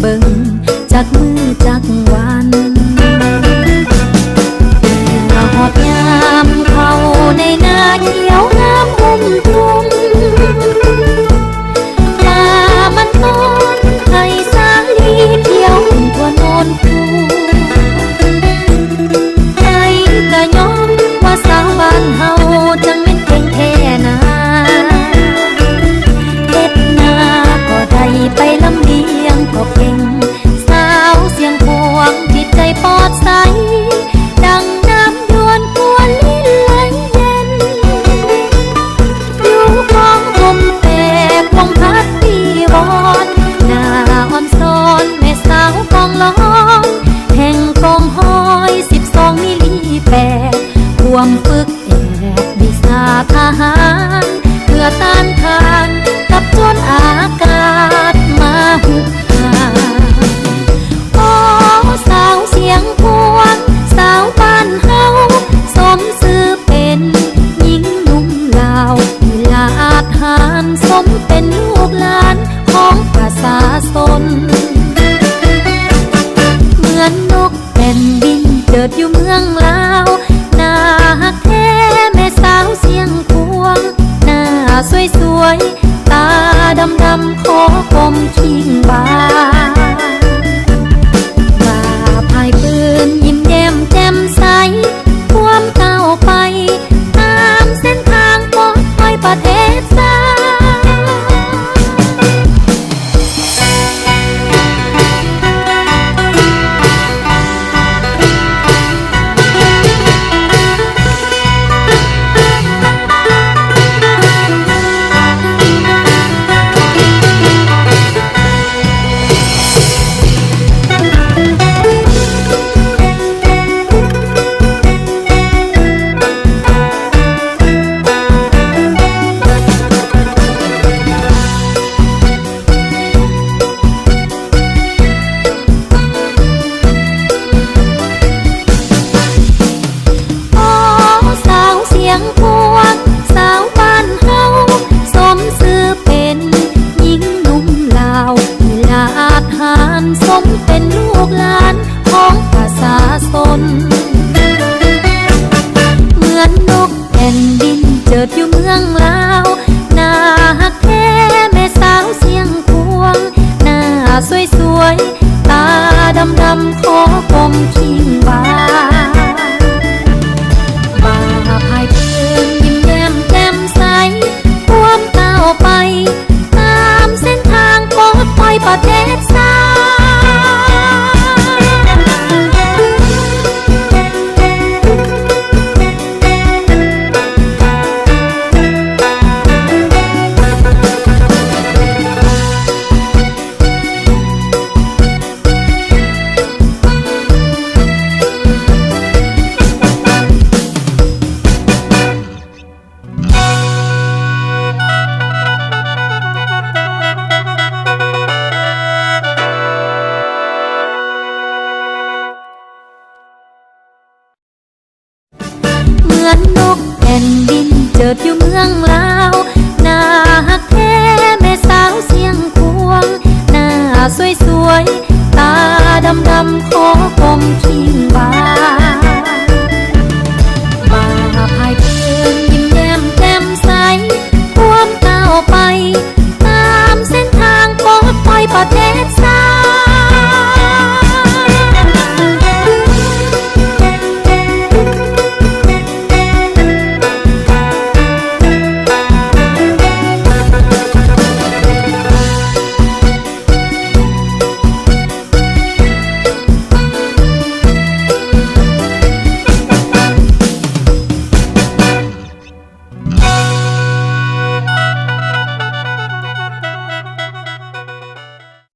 บิ่งจากมือจากวันหอดยามเขาในนาเขียวงามอุ้มทุ่มตามันต้นให้สาลีเที่ยวทั่วโนนคูใจก็ยอมว่าสาวบ้านเฮาจังเป็นเก่งแท้นาเฮ็ดนาก็ได้ไปลำเลียงก็เก่งสาวเสียงพวงจิตใจปลอดใสดังน้ำยวนปวนลิ้นไหลเย็นอยู่ของลมแตกลมพัดปีวอนหน้าอ่อนซ้อนแม่สาวกองร้องแห่งกองห้อย12มิลลิแปดความฝึกแอบวิชาทหารเพื่อต้านทานกับโจรอากาศมาหุกหาโอ้สาวเสียงพวงสาวบ้านเฮาสมชื่อเป็นหญิงนุ่มลาวที่ลาอาจหารสมเป็นลูกหลานของประชาชนเหมือนนกเป็นบินเกิดอยู่เมืองลาวหน้าฮักแท้แม่สาวเสียงพวงหน้าสวยๆตาดำๆขอกลมคิงบาว่าพายปืนยิ้มแย้มแจ่มใสความก้าวไปตามเส้นทางปลอดภัยประเทศชาติสมเป็นลูกหลานของประชาชนเหมือนนกแผ่นดินเจิดอยู่เมืองลาวหน้าฮักแท้แม่สาวเสียงพวงหน้าสวยๆตาดำๆขอกลมคิงบาพายปืนยิ้มแย้มแจ่มใสความก้าวไปตามเส้นทางปลอดภัยประเทศชาติเหมือนนกแผ่นดินเจิดอยู่เมืองลาวหน้าฮักแท้แม่สาวเสียงพวงหน้าสวยๆตาดำๆขอกลมคิงบา